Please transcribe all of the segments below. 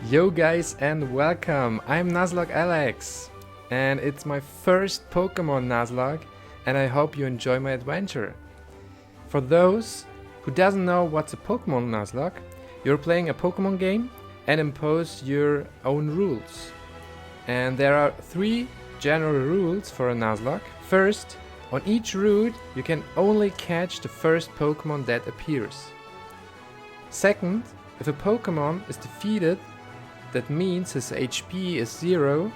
Yo guys and welcome, I'm Nuzlocke Alex and it's my first Pokémon Nuzlocke and I hope you enjoy my adventure. For those who doesn't know what's a Pokémon Nuzlocke, you're playing a Pokémon game and impose your own rules. And there are 3 general rules for a Nuzlocke. First, on each route you can only catch the first Pokémon that appears. Second, if a Pokémon is defeated, that means his HP is 0,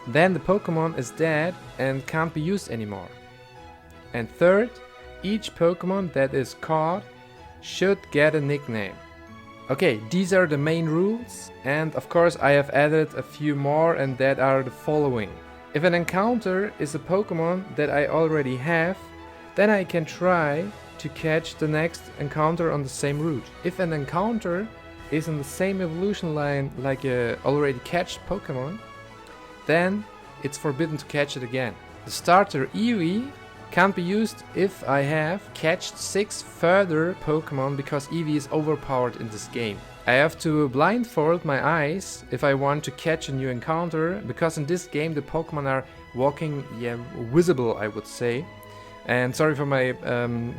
then the Pokémon is dead and can't be used anymore. And third, each Pokémon that is caught should get a nickname. Okay, these are the main rules, and of course I have added a few more, and that are the following. If an encounter is a Pokémon that I already have, then I can try to catch the next encounter on the same route. If an encounter is in the same evolution line like a already catched Pokémon, then it's forbidden to catch it again. The starter Eevee can't be used if I have catched 6 further Pokémon because Eevee is overpowered in this game. I have to blindfold my eyes if I want to catch a new encounter, because in this game the Pokémon are walking visible, I would say. And sorry for my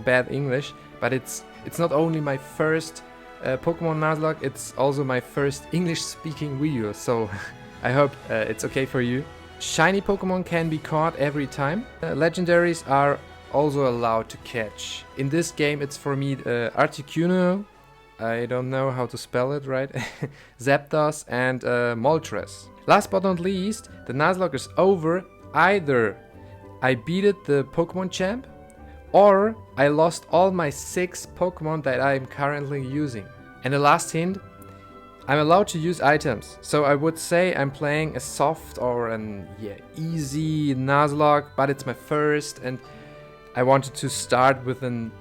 bad English, but it's not only my first Pokémon Nuzlocke, it's also my first English-speaking video, so I hope it's okay for you. Shiny Pokémon can be caught every time. Legendaries are also allowed to catch. In this game it's for me Articuno, I don't know how to spell it right, Zapdos and Moltres. Last but not least, the Nuzlocke is over. Either I beated the Pokémon champ, or I lost all my 6 Pokémon that I am currently using. And the last hint, I'm allowed to use items. So I would say I'm playing a soft or an easy Nuzlocke, but it's my first and I wanted to start with an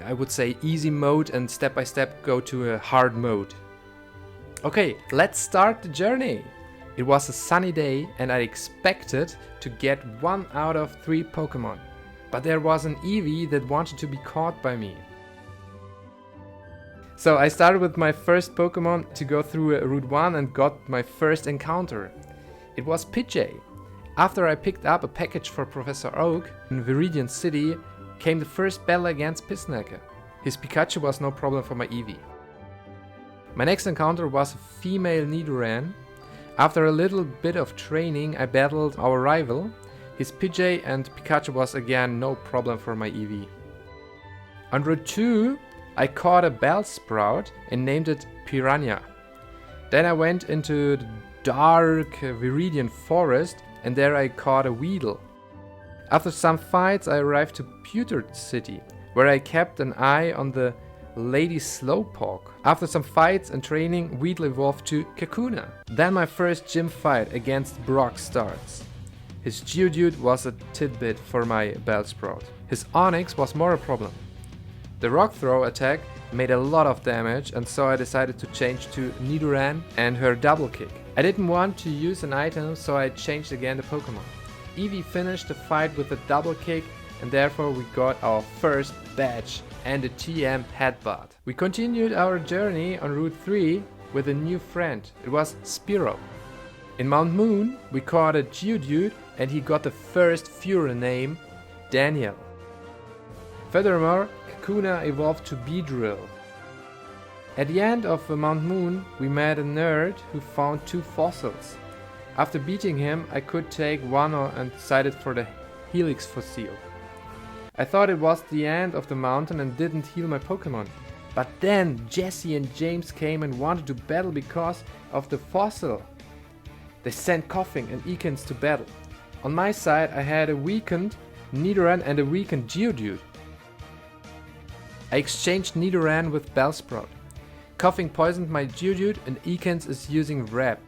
I would say easy mode and step by step go to a hard mode. Okay, let's start the journey. It was a sunny day and I expected to get 1 out of 3 Pokémon. But there was an Eevee that wanted to be caught by me. So I started with my first Pokémon to go through Route 1 and got my first encounter. It was Pidgey. After I picked up a package for Professor Oak in Viridian City, came the first battle against Pissnake. His Pikachu was no problem for my Eevee. My next encounter was a female Nidoran. After a little bit of training, I battled our rival. His Pidgey and Pikachu was again no problem for my Eevee. On Route 2, I caught a Bellsprout and named it Piranha. Then I went into the dark Viridian forest and there I caught a Weedle. After some fights I arrived to Pewter City, where I kept an eye on the Lady Slowpoke. After some fights and training, Weedle evolved to Kakuna. Then my first gym fight against Brock starts. His Geodude was a tidbit for my Bellsprout. His Onix was more a problem. The Rock Throw attack made a lot of damage, and so I decided to change to Nidoran and her Double Kick. I didn't want to use an item, so I changed again the Pokémon. Eevee finished the fight with a Double Kick, and therefore we got our first badge and a TM Headbutt. We continued our journey on Route 3 with a new friend. It was Spearow. In Mount Moon, we caught a Geodude and he got the first Fury name, Daniel. Furthermore, Kakuna evolved to Beedrill. At the end of Mount Moon, we met a nerd who found 2 fossils. After beating him, I could take one and decided for the Helix fossil. I thought it was the end of the mountain and didn't heal my Pokémon. But then Jesse and James came and wanted to battle because of the fossil. They sent Coughing and Ekans to battle. On my side I had a weakened Nidoran and a weakened Geodude. I exchanged Nidoran with Bellsprout. Coughing poisoned my Geodude and Ekans is using Wrap.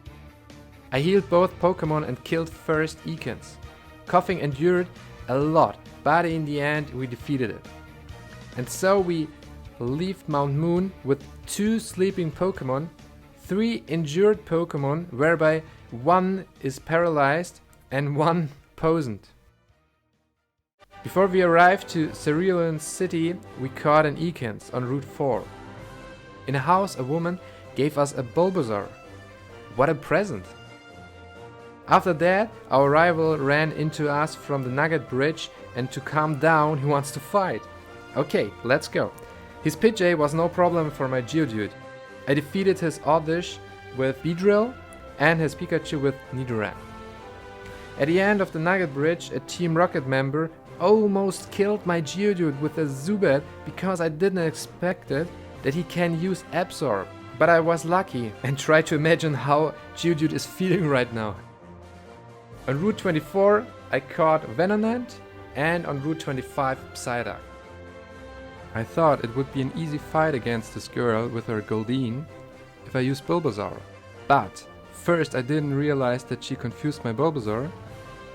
I healed both Pokémon and killed first Ekans. Coughing endured a lot, but in the end we defeated it. And so we left Mount Moon with 2 sleeping Pokémon, 3 injured Pokémon, whereby 1 is paralyzed and 1 poisoned. Before we arrived to Cerulean City, we caught an Ekans on Route 4. In a house, a woman gave us a Bulbasaur. What a present! After that, our rival ran into us from the Nugget Bridge, and to calm down, he wants to fight. Okay, let's go. His Pidgey was no problem for my Geodude. I defeated his Oddish with Beedrill and his Pikachu with Nidoran. At the end of the Nugget Bridge, a Team Rocket member almost killed my Geodude with a Zubat because I didn't expect it that he can use Absorb. But I was lucky and tried to imagine how Geodude is feeling right now. On Route 24, I caught Venonat, and on Route 25, Psyduck. I thought it would be an easy fight against this girl with her Goldeen if I used Bulbasaur. But first I didn't realize that she confused my Bulbasaur,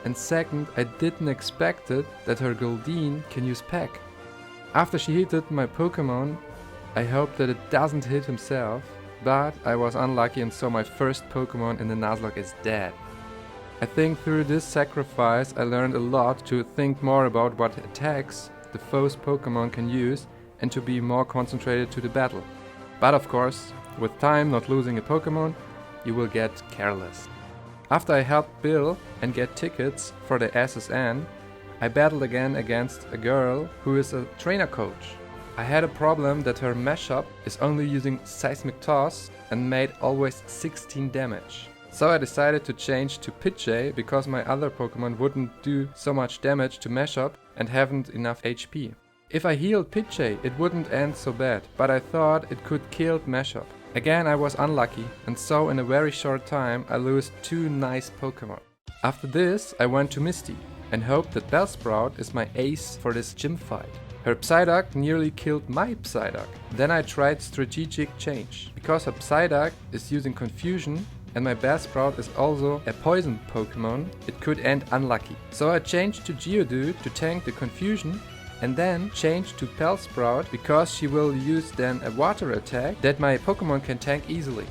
and second I didn't expect it that her Goldeen can use Peck. After she hit my Pokémon, I hoped that it doesn't hit himself, but I was unlucky and so my first Pokémon in the Nuzlocke is dead. I think through this sacrifice I learned a lot to think more about what attacks the foe's Pokémon can use and to be more concentrated to the battle. But of course, with time not losing a Pokémon, you will get careless. After I helped Bill and get tickets for the SSN, I battled again against a girl who is a trainer coach. I had a problem that her mashup is only using Seismic Toss and made always 16 damage. So I decided to change to Pidgey because my other Pokémon wouldn't do so much damage to mashup and haven't enough HP. If I healed Pidgey, it wouldn't end so bad, but I thought it could kill mashup. Again I was unlucky, and so in a very short time I lost 2 nice Pokémon. After this I went to Misty and hoped that Bellsprout is my ace for this gym fight. Her Psyduck nearly killed my Psyduck. Then I tried strategic change. Because her Psyduck is using Confusion and my Bellsprout is also a poison Pokémon, it could end unlucky. So I changed to Geodude to tank the Confusion and then changed to Bellsprout because she will use then a water attack that my Pokémon can tank easily.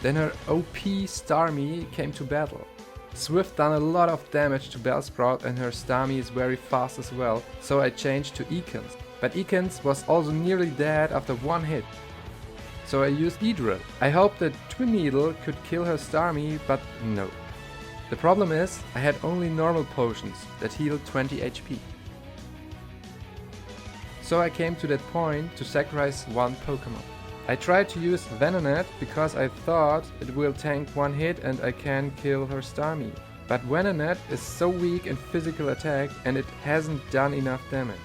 Then her OP Starmie came to battle. Swift done a lot of damage to Bellsprout and her Starmie is very fast as well, so I changed to Ekans. But Ekans was also nearly dead after 1 hit. So I used Beedrill. I hoped that Twin Needle could kill her Starmie, but no. The problem is, I had only normal potions that healed 20 HP. So I came to that point to sacrifice 1 Pokémon. I tried to use Venonat because I thought it will tank 1 hit and I can kill her Starmie. But Venonat is so weak in physical attack and it hasn't done enough damage.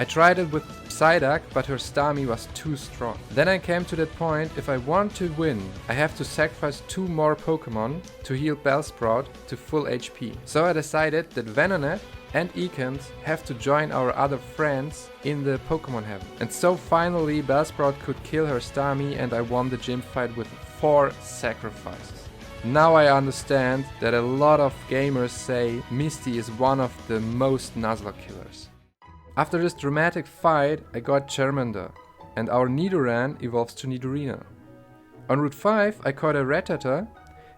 I tried it with Psyduck, but her Starmie was too strong. Then I came to that point, if I want to win, I have to sacrifice 2 more Pokémon to heal Bellsprout to full HP. So I decided that Venonat and Ekans have to join our other friends in the Pokémon Heaven. And so finally Bellsprout could kill her Starmie and I won the gym fight with 4 sacrifices. Now I understand that a lot of gamers say Misty is one of the most Nuzlocke killers. After this dramatic fight, I got Charmander, and our Nidoran evolves to Nidorina. On Route 5, I caught a Rattata,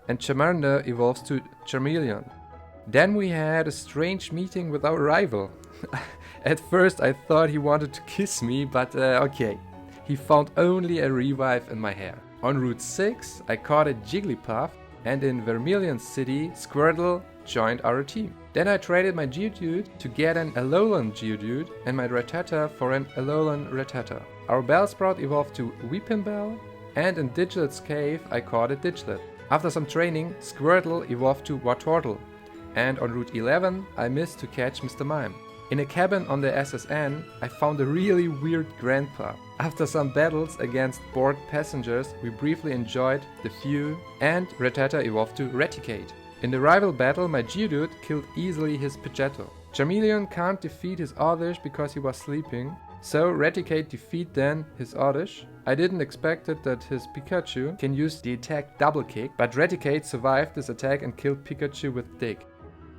and Charmander evolves to Charmeleon. Then we had a strange meeting with our rival. At first I thought he wanted to kiss me, but okay. He found only a revive in my hair. On Route 6, I caught a Jigglypuff, and in Vermilion City, Squirtle joined our team. Then I traded my Geodude to get an Alolan Geodude and my Rattata for an Alolan Rattata. Our Bellsprout evolved to Weepinbell, and in Diglett cave I caught a Diglett. After some training, Squirtle evolved to Wartortle, and on Route 11 I missed to catch Mr. Mime. In a cabin on the SSN I found a really weird grandpa. After some battles against bored passengers we briefly enjoyed the view and Rattata evolved to Raticate. In the rival battle, my Geodude killed easily his Pidgeotto. Charmeleon can't defeat his Oddish because he was sleeping, so Raticate defeat then his Oddish. I didn't expect it that his Pikachu can use the attack Double Kick, but Raticate survived this attack and killed Pikachu with Dig.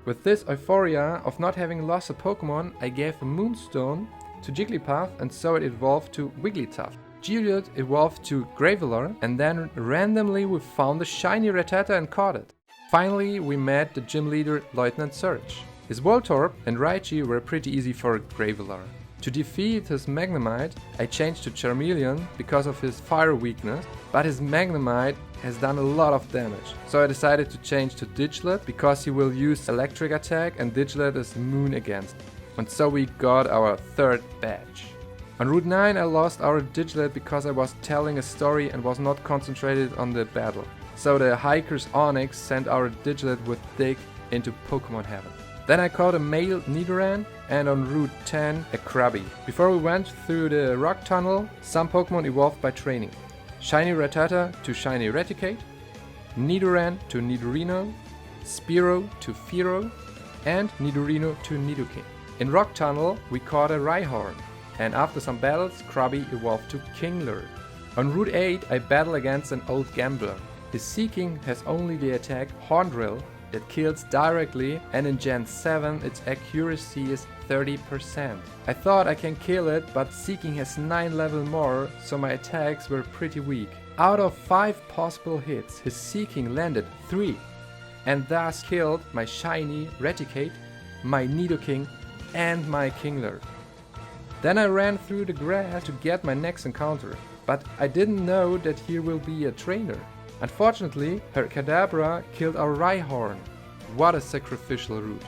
With this euphoria of not having lost a Pokémon, I gave a Moonstone to Jigglypuff and so it evolved to Wigglytuff. Geodude evolved to Graveler and then randomly we found a shiny Rattata and caught it. Finally, we met the gym leader, Lieutenant Surge. His Voltorb and Raichu were pretty easy for Graveler. To defeat his Magnemite, I changed to Charmeleon because of his fire weakness, but his Magnemite has done a lot of damage. So I decided to change to Diglett because he will use electric attack and Diglett is immune against. And so we got our third badge. On Route 9 I lost our Diglett because I was telling a story and was not concentrated on the battle. So the Hiker's Onyx sent our Diglett with Dig into Pokémon Heaven. Then I caught a male Nidoran and on Route 10 a Krabby. Before we went through the rock tunnel, some Pokémon evolved by training. Shiny Rattata to Shiny Raticate, Nidoran to Nidorino, Spearow to Fearow, and Nidorino to Nidoking. In rock tunnel we caught a Rhyhorn, and after some battles Krabby evolved to Kingler. On Route 8 I battle against an old gambler. His Seeking has only the attack Horndrill that kills directly, and in Gen 7 its accuracy is 30%. I thought I can kill it, but Seeking has 9 level more, so my attacks were pretty weak. Out of 5 possible hits, his Seeking landed 3, and thus killed my Shiny Raticate, my Nidoking, and my Kingler. Then I ran through the grass to get my next encounter, but I didn't know that here will be a trainer. Unfortunately, her Kadabra killed our Rhyhorn. What a sacrificial route.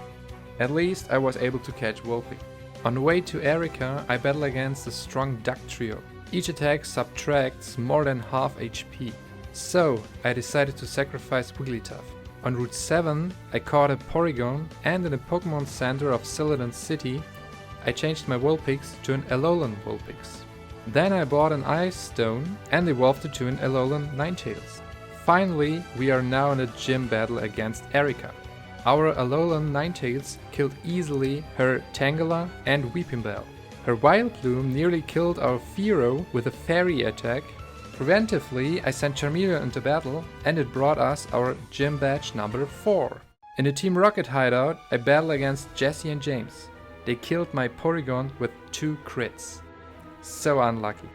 At least I was able to catch Volpe. On the way to Erika, I battle against a strong duck trio. Each attack subtracts more than half HP. So I decided to sacrifice Wigglytuff. On Route 7, I caught a Porygon, and in the Pokémon Center of Celadon City, I changed my Vulpix to an Alolan Vulpix. Then I bought an Ice Stone and evolved it to an Alolan Ninetales. Finally, we are now in a gym battle against Erika. Our Alolan Ninetales killed easily her Tangela and Weepinbell. Her Vileplume nearly killed our Fearow with a fairy attack. Preventively, I sent Charmeleon into battle and it brought us our gym badge number 4. In the Team Rocket hideout, I battled against Jesse and James. They killed my Porygon with 2 crits. So unlucky.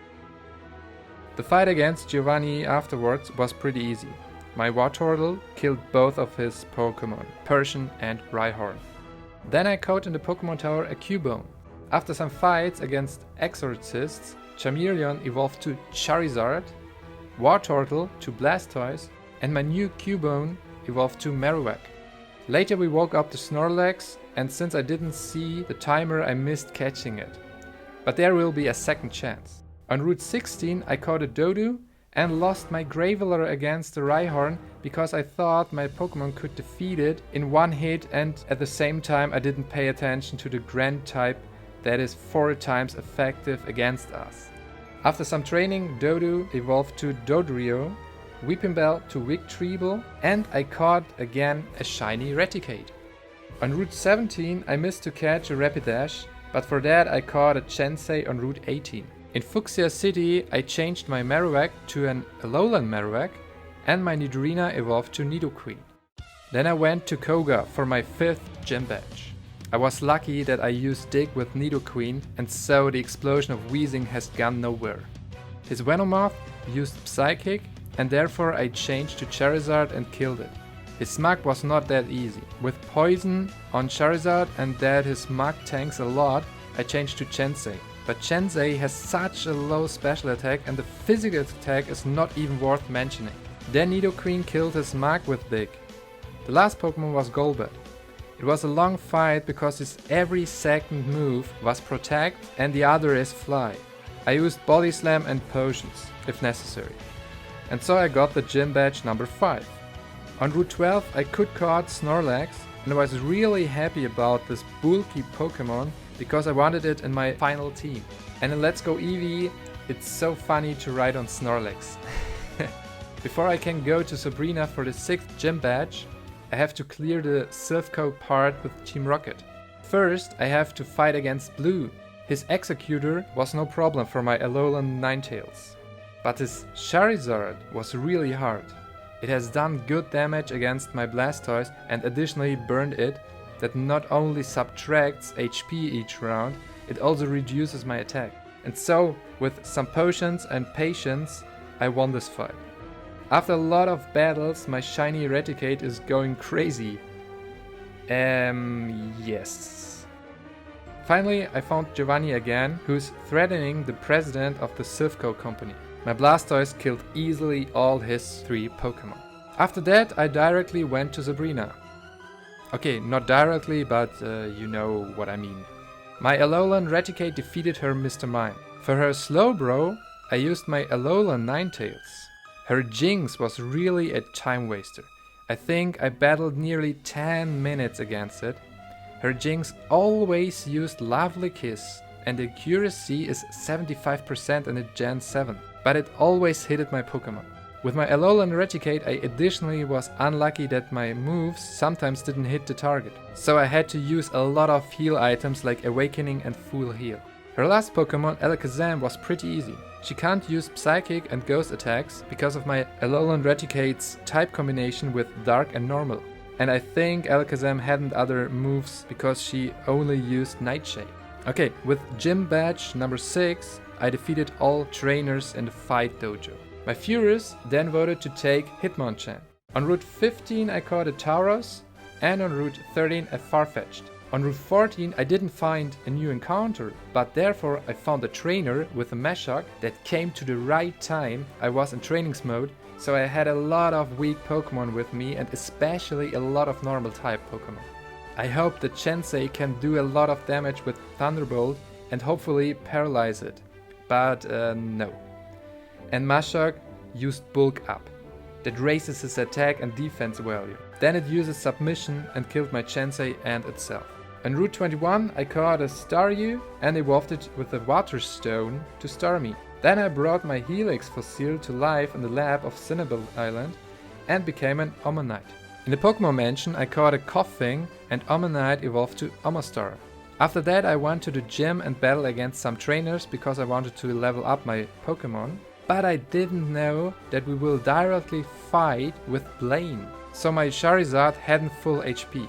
The fight against Giovanni afterwards was pretty easy. My Wartortle killed both of his Pokémon, Persian and Rhyhorn. Then I caught in the Pokémon Tower a Cubone. After some fights against Exorcists, Charmeleon evolved to Charizard, Wartortle to Blastoise, and my new Cubone evolved to Marowak. Later we woke up to Snorlax, and since I didn't see the timer I missed catching it. But there will be a second chance. On Route 16 I caught a Dodu and lost my Graveler against the Rhyhorn because I thought my Pokémon could defeat it in one hit, and at the same time I didn't pay attention to the Grand type that is 4 times effective against us. After some training, Dodu evolved to Dodrio, Weepinbell to Wigtreebel, and I caught again a shiny Raticate. On Route 17 I missed to catch a Rapidash, but for that I caught a Chansey on Route 18. In Fuchsia City I changed my Marowak to an Alolan Marowak and my Nidorina evolved to Nidoqueen. Then I went to Koga for my 5th gym badge. I was lucky that I used Dig with Nidoqueen, and so the explosion of Weezing has gone nowhere. His Venomoth used Psychic and therefore I changed to Charizard and killed it. His Smug was not that easy. With Poison on Charizard and that his Smug tanks a lot, I changed to Chansey. But Chansey has such a low special attack and the physical attack is not even worth mentioning. Then Nidoqueen killed his Smug with Dig. The last Pokemon was Golbat. It was a long fight because his every second move was Protect and the other is Fly. I used Body Slam and Potions, if necessary. And so I got the gym badge number 5. On Route 12 I could caught Snorlax and I was really happy about this bulky Pokemon because I wanted it in my final team. And in Let's Go Eevee, it's so funny to ride on Snorlax. Before I can go to Sabrina for the 6th gym badge, I have to clear the Silph part with Team Rocket. First, I have to fight against Blue. His Executor was no problem for my Alolan Ninetales. But his Charizard was really hard. It has done good damage against my Blastoise and additionally burned it, that not only subtracts HP each round, it also reduces my attack. And so, with some potions and patience, I won this fight. After a lot of battles, my shiny Raticate is going crazy. Yes. Finally, I found Giovanni again, who's threatening the president of the Sivco company. My Blastoise killed easily all his 3 Pokémon. After that, I directly went to Sabrina. Okay, not directly, but you know what I mean. My Alolan Raticate defeated her Mr. Mime. For her Slowbro, I used my Alolan Ninetales. Her Jinx was really a time waster. I think I battled nearly 10 minutes against it. Her Jinx always used Lovely Kiss, and the accuracy is 75% in a Gen 7, but it always hit my Pokémon. With my Alolan Raticate, I additionally was unlucky that my moves sometimes didn't hit the target, so I had to use a lot of heal items like Awakening and Full Heal. Her last Pokémon, Alakazam, was pretty easy. She can't use Psychic and Ghost attacks because of my Alolan Raticate's type combination with Dark and Normal. And I think Alakazam hadn't other moves because she only used Nightshade. Okay, with Gym Badge number 6, I defeated all trainers in the Fight Dojo. My Furious then voted to take Hitmonchan. On Route 15 I caught a Tauros, and on Route 13 a Farfetch'd. On Route 14 I didn't find a new encounter, but therefore I found a trainer with a Meshach that came to the right time. I was in trainings mode, so I had a lot of weak Pokemon with me and especially a lot of normal type Pokemon. I hope that Chansey can do a lot of damage with Thunderbolt and hopefully paralyze it, but no. And Meshach used Bulk Up. That raises his attack and defense value. Then it uses Submission and killed my Chansey and itself. On Route 21 I caught a Staryu and evolved it with a Water Stone to Starmie. Then I brought my Helix fossil to life in the lab of Cinnabar Island and became an Omanyte. In the Pokemon Mansion I caught a Koffing and Omanyte evolved to Omastar. After that I went to the gym and battled against some trainers because I wanted to level up my Pokemon. But I didn't know that we will directly fight with Blaine. So my Charizard hadn't full HP.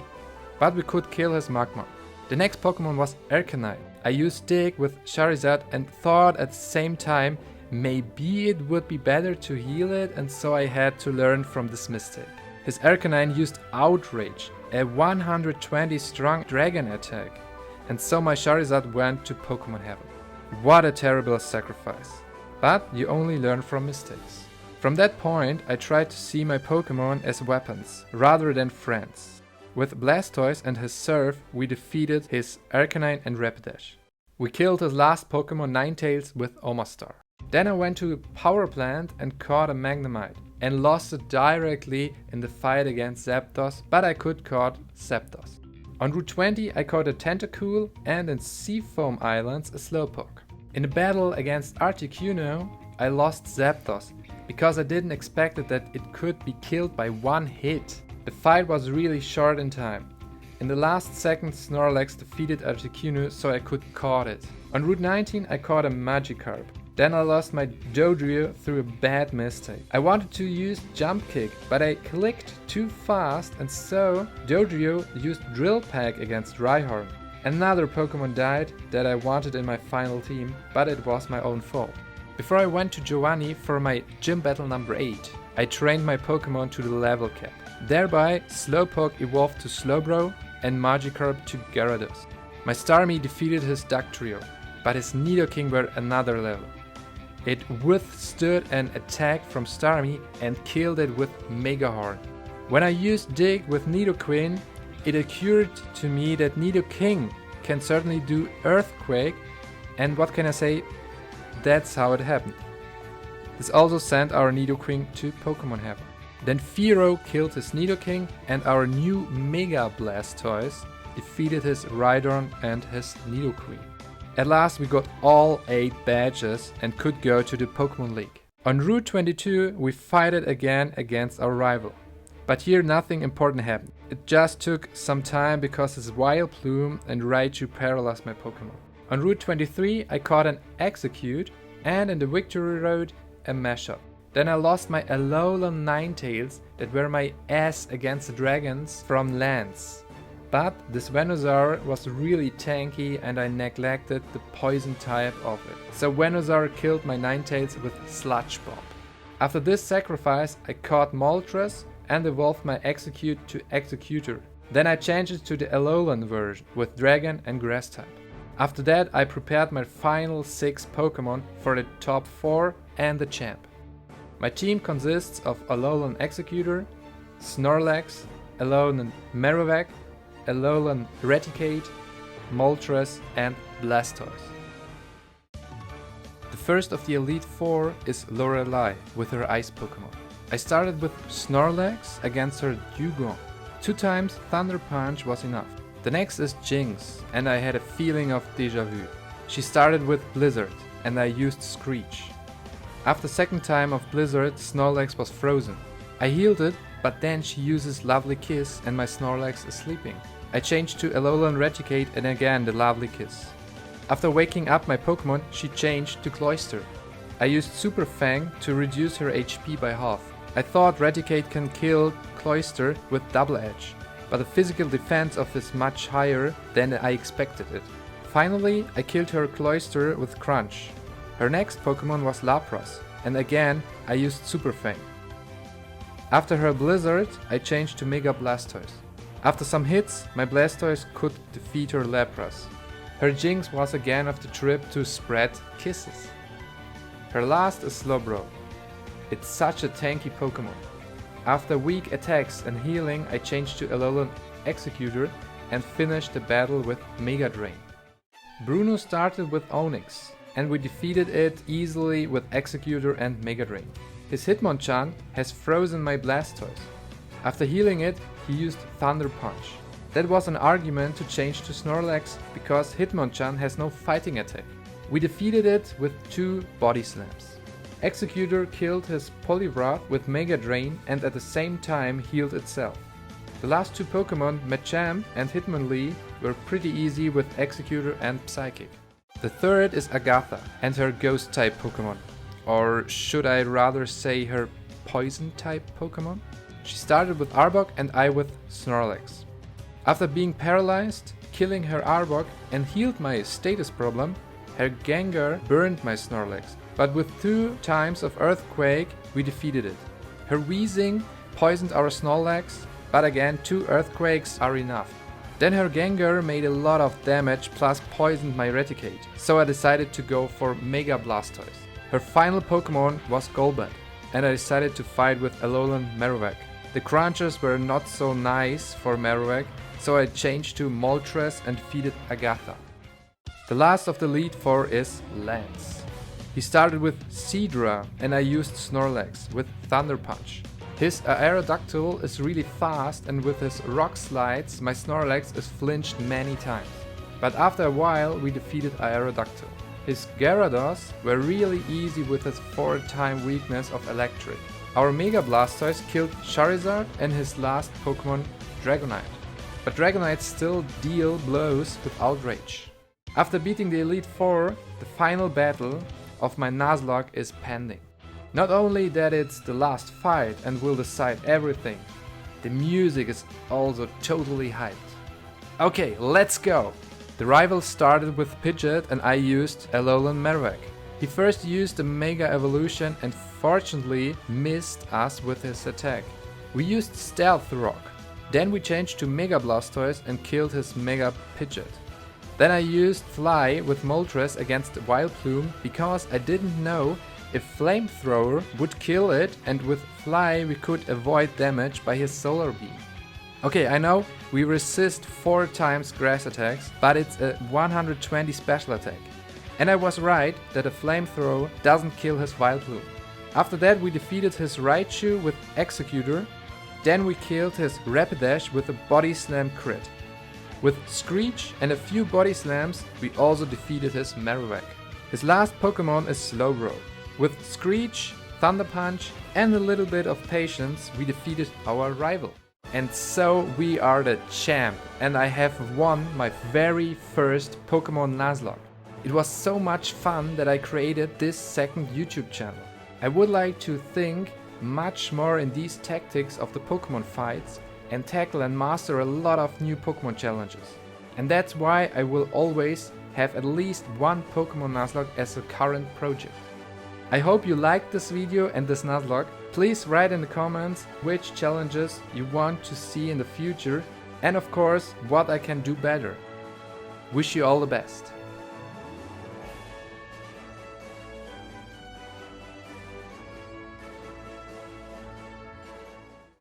But we could kill his Magmar. The next Pokemon was Arcanine. I used Dig with Charizard and thought at the same time maybe it would be better to heal it, and so I had to learn from this mistake. His Arcanine used Outrage, a 120 strong dragon attack, and so my Charizard went to Pokemon Heaven. What a terrible sacrifice. But you only learn from mistakes. From that point I tried to see my Pokemon as weapons rather than friends. With Blastoise and his Surf, we defeated his Arcanine and Rapidash. We killed his last Pokemon Ninetales with Omastar. Then I went to Power Plant and caught a Magnemite and lost it directly in the fight against Zapdos, but I could caught Zapdos. On Route 20 I caught a Tentacool and in Seafoam Islands a Slowpoke. In the battle against Articuno I lost Zapdos because I didn't expect that it could be killed by one hit. The fight was really short in time. In the last second Snorlax defeated Articuno, so I could caught it. On Route 19 I caught a Magikarp. Then I lost my Dodrio through a bad mistake. I wanted to use Jump Kick, but I clicked too fast and so Dodrio used Drill Peck against Rhyhorn. Another Pokemon died that I wanted in my final team, but it was my own fault. Before I went to Giovanni for my gym battle number 8, I trained my Pokemon to the level cap. Thereby, Slowpoke evolved to Slowbro and Magikarp to Gyarados. My Starmie defeated his Dugtrio, but his Nidoking were another level. It withstood an attack from Starmie and killed it with Mega Horn. When I used Dig with Nidoqueen, it occurred to me that Nidoking can certainly do Earthquake, and what can I say? That's how it happened. This also sent our Nidoking to Pokemon Heaven. Then Fearow killed his Nidoking and our new Mega Blastoise defeated his Rhydon and his Nidoqueen. At last we got all 8 badges and could go to the Pokemon League. On Route 22 we fighted again against our rival. But here nothing important happened. It just took some time because his Vileplume and Raichu paralyzed my Pokemon. On Route 23 I caught an Execute and in the Victory Road a Mashup. Then I lost my Alolan Ninetales that were my ass against the dragons from Lance. But this Venusaur was really tanky and I neglected the poison type of it. So Venusaur killed my Ninetales with Sludge Bomb. After this sacrifice I caught Moltres and evolved my Execute to Executor. Then I changed it to the Alolan version with Dragon and Grass type. After that, I prepared my final 6 Pokémon for the top 4 and the champ. My team consists of Alolan Executor, Snorlax, Alolan Marowak, Alolan Raticate, Moltres and Blastoise. The first of the Elite 4 is Lorelei with her Ice Pokémon. I started with Snorlax against her Dugong. 2 times Thunder Punch was enough. The next is Jinx, and I had a feeling of déjà vu. She started with Blizzard, and I used Screech. After second time of Blizzard, Snorlax was frozen. I healed it, but then she uses Lovely Kiss and my Snorlax is sleeping. I changed to Alolan Raticate and again the Lovely Kiss. After waking up my Pokémon, she changed to Cloyster. I used Super Fang to reduce her HP by half. I thought Raticate can kill Cloyster with Double Edge, but the physical defense of is much higher than I expected it. Finally, I killed her Cloyster with Crunch. Her next Pokémon was Lapras, and again I used Super Fang. After her Blizzard, I changed to Mega Blastoise. After some hits, my Blastoise could defeat her Lapras. Her Jinx was again of the trip to spread kisses. Her last is Slowbro. It's such a tanky Pokémon. After weak attacks and healing, I changed to Alolan Executor and finished the battle with Mega Drain. Bruno started with Onix, and we defeated it easily with Executor and Mega Drain. His Hitmonchan has frozen my Blastoise. After healing it, he used Thunder Punch. That was an argument to change to Snorlax because Hitmonchan has no fighting attack. We defeated it with 2 Body Slams. Executor killed his Poliwrath with Mega Drain and at the same time healed itself. The last 2 Pokémon, Machamp and Hitmonlee, were pretty easy with Executor and Psychic. The third is Agatha and her Ghost-type Pokémon. Or should I rather say her Poison-type Pokémon? She started with Arbok and I with Snorlax. After being paralyzed, killing her Arbok and healed my status problem, her Gengar burned my Snorlax. But with 2 times of Earthquake, we defeated it. Her Weezing poisoned our Snorlax, but again 2 Earthquakes are enough. Then her Gengar made a lot of damage plus poisoned my Raticate, so I decided to go for Mega Blastoise. Her final Pokémon was Golbat, and I decided to fight with Alolan Marowak. The Crunchers were not so nice for Marowak, so I changed to Moltres and defeated Agatha. The last of the Elite 4 is Lance. He started with Seadra and I used Snorlax with Thunder Punch. His Aerodactyl is really fast and with his Rock Slides my Snorlax is flinched many times. But after a while we defeated Aerodactyl. His Gyarados were really easy with his 4-time weakness of Electric. Our Mega Blastoise killed Charizard and his last Pokémon Dragonite. But Dragonites still deal blows with Outrage. After beating the Elite 4, the final battle of my Nuzlocke is pending. Not only that it's the last fight and will decide everything, the music is also totally hyped. Okay, let's go! The rival started with Pidgeot and I used Alolan Marowak. He first used the Mega Evolution and fortunately missed us with his attack. We used Stealth Rock. Then we changed to Mega Blastoise and killed his Mega Pidgeot. Then I used Fly with Moltres against Vileplume because I didn't know if Flamethrower would kill it and with Fly we could avoid damage by his Solar Beam. Okay, I know we resist 4 times Grass attacks, but it's a 120 special attack. And I was right that a Flamethrower doesn't kill his Vileplume. After that we defeated his Raichu with Executor, then we killed his Rapidash with a Body Slam crit. With Screech and a few Body Slams, we also defeated his Marowak. His last Pokémon is Slowbro. With Screech, Thunder Punch and a little bit of patience, we defeated our rival. And so we are the champ, and I have won my very first Pokémon Nuzlocke. It was so much fun that I created this second YouTube channel. I would like to think much more in these tactics of the Pokémon fights and tackle and master a lot of new Pokémon challenges. And that's why I will always have at least 1 Pokémon Nuzlocke as a current project. I hope you liked this video and this Nuzlocke. Please write in the comments which challenges you want to see in the future and of course what I can do better. Wish you all the best.